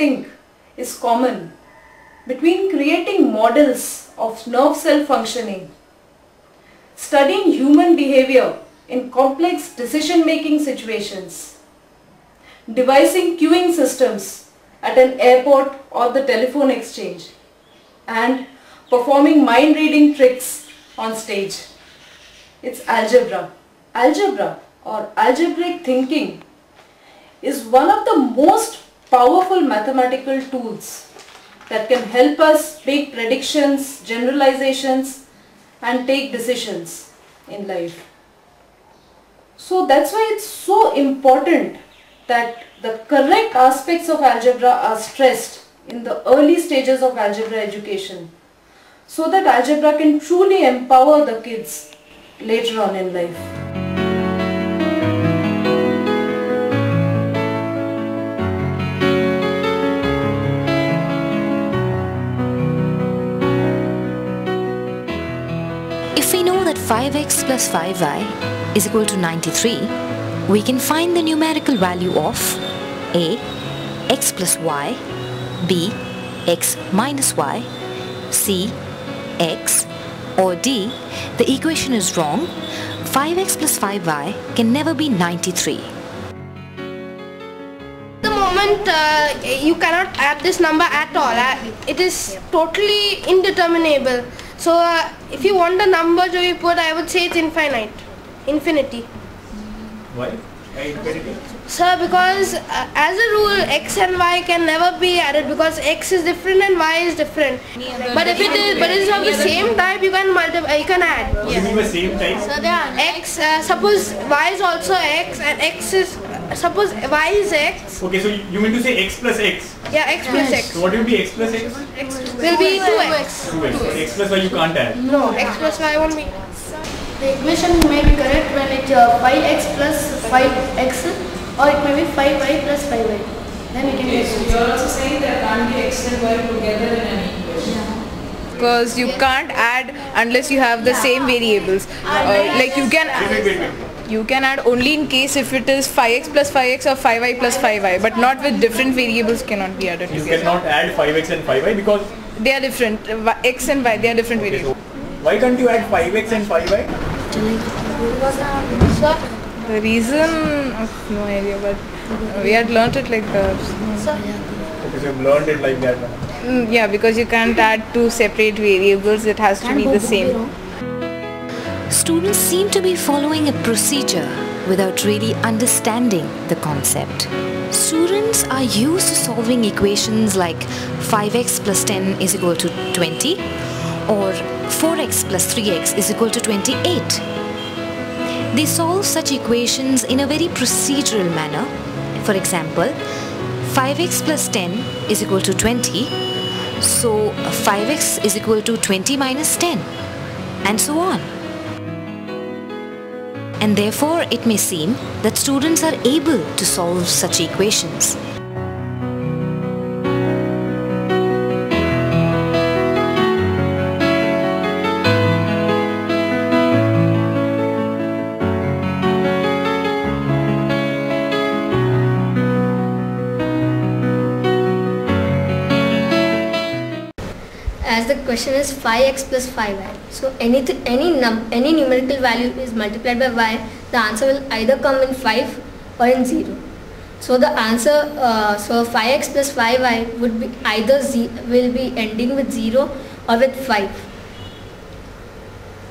think is common between creating models of nerve cell functioning, studying human behavior in complex decision-making situations, devising queuing systems at an airport or the telephone exchange, and performing mind-reading tricks on stage. It's algebra. Algebra or algebraic thinking is one of the most powerful mathematical tools that can help us make predictions, generalizations, and take decisions in life. So that's why it's so important that the correct aspects of algebra are stressed in the early stages of algebra education, so that algebra can truly empower the kids later on in life. If we know that 5x plus 5y is equal to 93, we can find the numerical value of a. x plus y, b. x minus y, c. x, or d. The equation is wrong. 5x plus 5y can never be 93. The moment you cannot add this number at all, it is totally indeterminable. So if you want the number to be put, I would say it's infinity. Why? Infinity? Sir, because as a rule x and y can never be added because x is different and y is different. But if it is of the same type, you can multiply, you can add. What do you mean by same type? So there are x, suppose y is also x and x is, suppose y is x. Okay, so you mean to say x plus x? Yeah, x plus x. So what will be x plus x? Will be 2x. 2x. So x plus y you can't add. No, x plus y won't be. The equation may be correct when it's 5x plus 5x, or it may be 5y plus 5y. Then we can Okay, so you are also saying there can't be x and y together in an equation. Because you can't add unless you have the same variables. Like you can you can add only in case if it is 5x plus 5x or 5y plus 5y, but not with different variables cannot be added You together. cannot add 5x and 5y because They are different. X and y, they are different okay, so variables. why can't you add 5x and 5y? The reason, no idea, but we had learnt it like that. Okay, so you've learned it like that now. Yeah, because you can't add two separate variables, it has to be the same. Students seem to be following a procedure without really understanding the concept. Students are used to solving equations like 5x plus 10 is equal to 20 or 4x plus 3x is equal to 28. They solve such equations in a very procedural manner. For example, 5x plus 10 is equal to 20, so 5x is equal to 20 minus 10, and so on. And therefore, it may seem that students are able to solve such equations. As the question is 5x plus 5y. So any numerical value is multiplied by y, the answer will either come in 5 or in 0. So the answer, so 5x plus 5y would be either will be ending with 0 or with 5.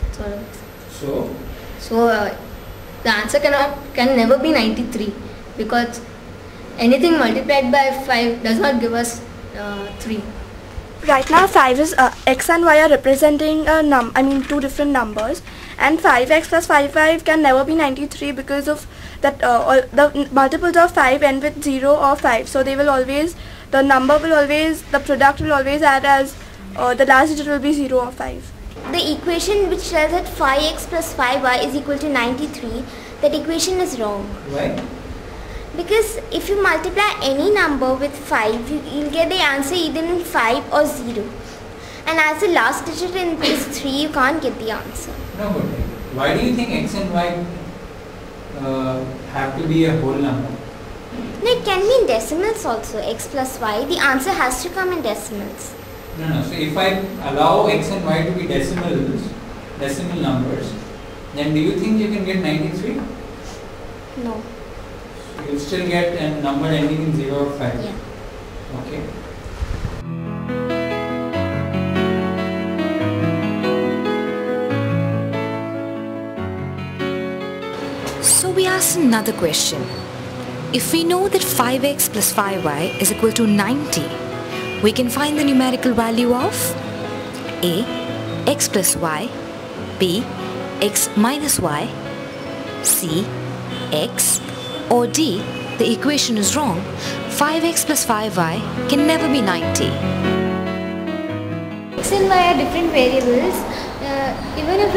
That's all it is. So the answer can never be 93 because anything multiplied by 5 does not give us 3. Right now 5 is x and y are representing two different numbers, and 5x plus 5y can never be 93 because of that all the multiples of 5 end with 0 or 5, so they will always, the product will always add as the last digit will be 0 or 5. The equation which says that 5x plus 5y is equal to 93, that equation is wrong. Why? Because if you multiply any number with 5, you'll get the answer either in 5 or 0. And as the last digit in is 3, you can't get the answer. No, but why do you think x and y have to be a whole number? No, it can be in decimals also, x plus y. The answer has to come in decimals. No. So if I allow x and y to be decimal numbers, then do you think you can get 93? No. So you'll still get a number ending in 0 or 5? Yeah. Okay. So we ask another question. If we know that 5x plus 5y is equal to 90, we can find the numerical value of A, x plus y, B, x minus y, C, x, or D, the equation is wrong. 5x plus 5y can never be 90. X and y are different variables. Even if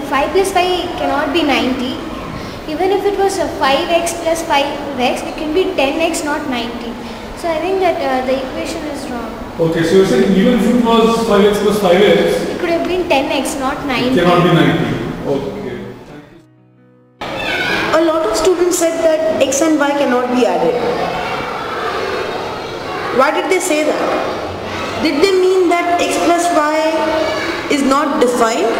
5 plus 5 cannot be 90. Even if it was 5x plus 5x, it can be 10x, not 90. So I think that the equation is wrong. Okay, so you're saying even if it was 5x plus 5x, It could have been 10x, not 90. it cannot be 90. Okay. A lot of students said that x and y cannot be added. Why did they say that? Did they mean that x plus y is not defined?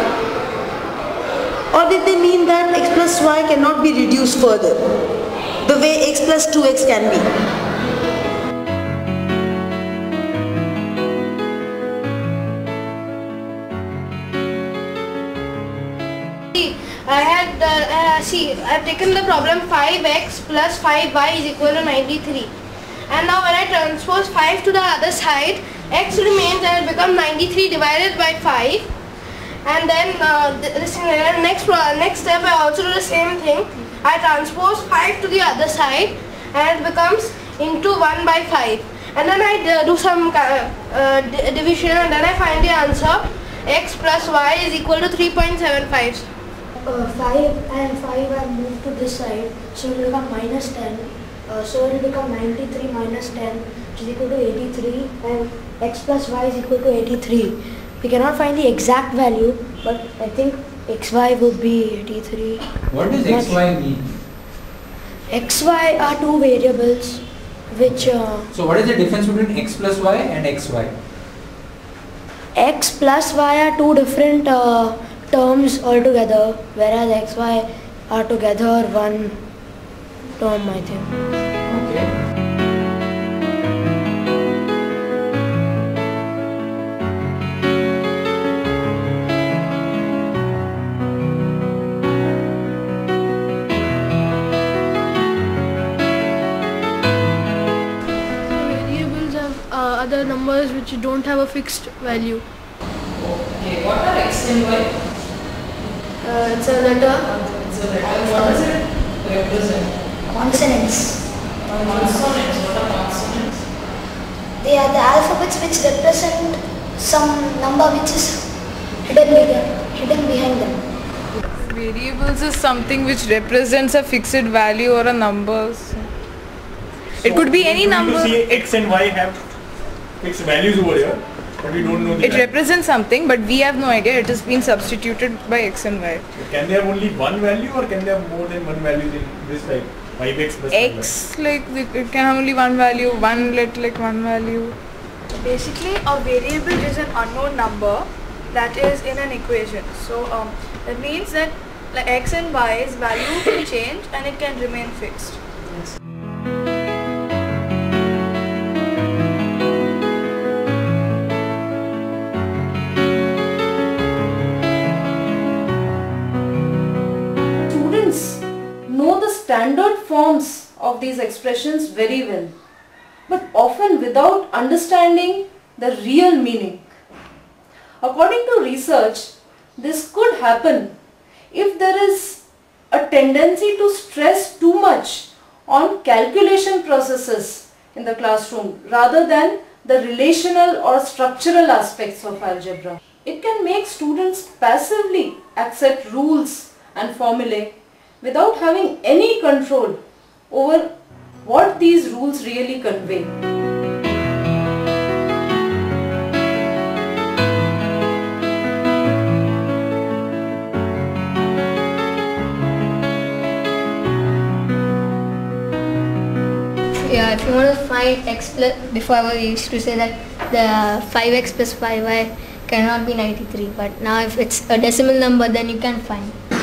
Or did they mean that x plus y cannot be reduced further, the way x plus 2x can be? I've taken the problem 5x plus 5y is equal to 93. And now when I transpose 5 to the other side, x remains and it becomes 93 divided by 5. And then next step I also do the same thing. I transpose 5 to the other side and it becomes into 1 by 5. And then I do some division and then I find the answer x plus y is equal to 3.75. 5 and 5 are moved to this side, so it will become minus 10. So it will become 93 minus 10, which is equal to 83, and x plus y is equal to 83. We cannot find the exact value, but I think xy will be 83. What does xy mean? Xy are two variables which... So what is the difference between x plus y and xy? X plus y are two different terms altogether, whereas xy are together one term, I think. Okay. Variables have other numbers which don't have a fixed value. Okay, what are x and y? It's a letter. It's a letter. What does it represent? Consonants. Consonants. What are consonants? They are the alphabets which represent some number which is hidden behind them. Variables is something which represents a fixed value or a number. It could be any number. You see x and y have fixed values over here, but we don't know the It represents something, but we have no idea. It has been substituted by x and y. Can they have only one value or can they have more than one value in this type? 5x plus X, like it can have only one value, one value. Basically, a variable is an unknown number that is in an equation. So that means that like x and y's value can change and it can remain fixed. Students know the standard forms of these expressions very well, but often without understanding the real meaning. According to research, this could happen if there is a tendency to stress too much on calculation processes in the classroom rather than the relational or structural aspects of algebra. It can make students passively accept rules and formulae without having any control over what these rules really convey. Yeah, if you want to find x plus, before I used to say that the 5x plus 5y cannot be 93, but now if it's a decimal number, then you can find y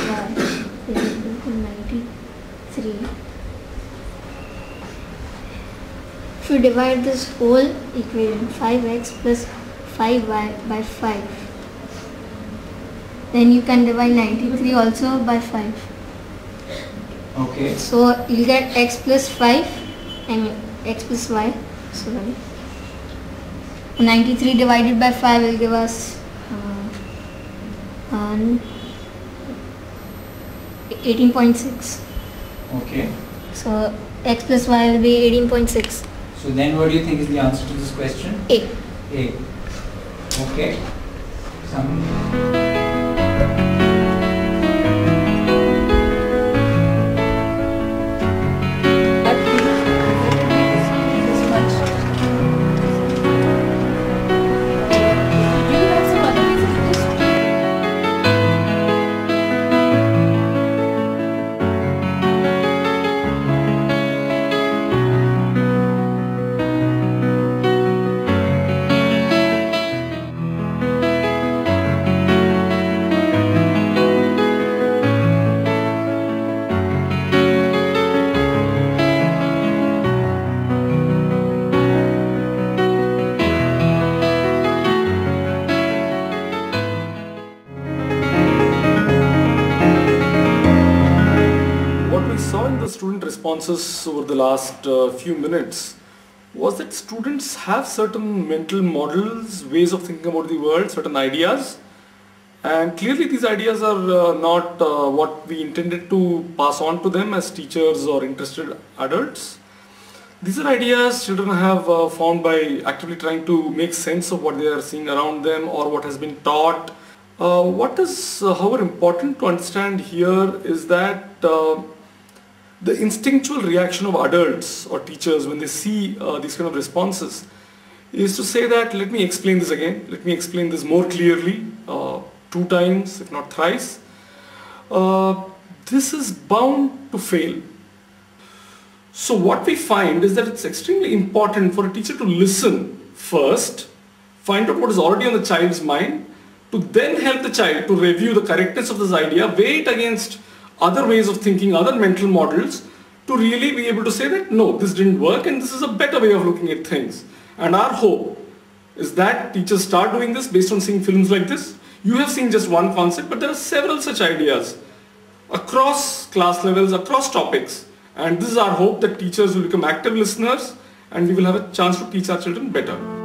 is equal to 93. If you divide this whole equation, 5x plus 5y by 5, then you can divide 93 also by 5. Okay. So you'll get x plus 5, x plus y, sorry. 93 divided by 5 will give us 18.6. Okay. So x plus y will be 18.6. So then what do you think is the answer to this question? A. A. Okay. Student responses over the last few minutes was that students have certain mental models, ways of thinking about the world, certain ideas, and clearly these ideas are not what we intended to pass on to them as teachers or interested adults. These are ideas children have found by actively trying to make sense of what they are seeing around them or what has been taught. What is however important to understand here is that the instinctual reaction of adults or teachers when they see these kind of responses is to say that let me explain this again, let me explain this more clearly, 2 times if not thrice. This is bound to fail. So what we find is that it's extremely important for a teacher to listen first, find out what is already on the child's mind, to then help the child to review the correctness of this idea, weigh it against other ways of thinking, other mental models, to really be able to say that no, this didn't work and this is a better way of looking at things. And our hope is that teachers start doing this based on seeing films like this. You have seen just one concept, but there are several such ideas across class levels, across topics. And this is our hope, that teachers will become active listeners and we will have a chance to teach our children better.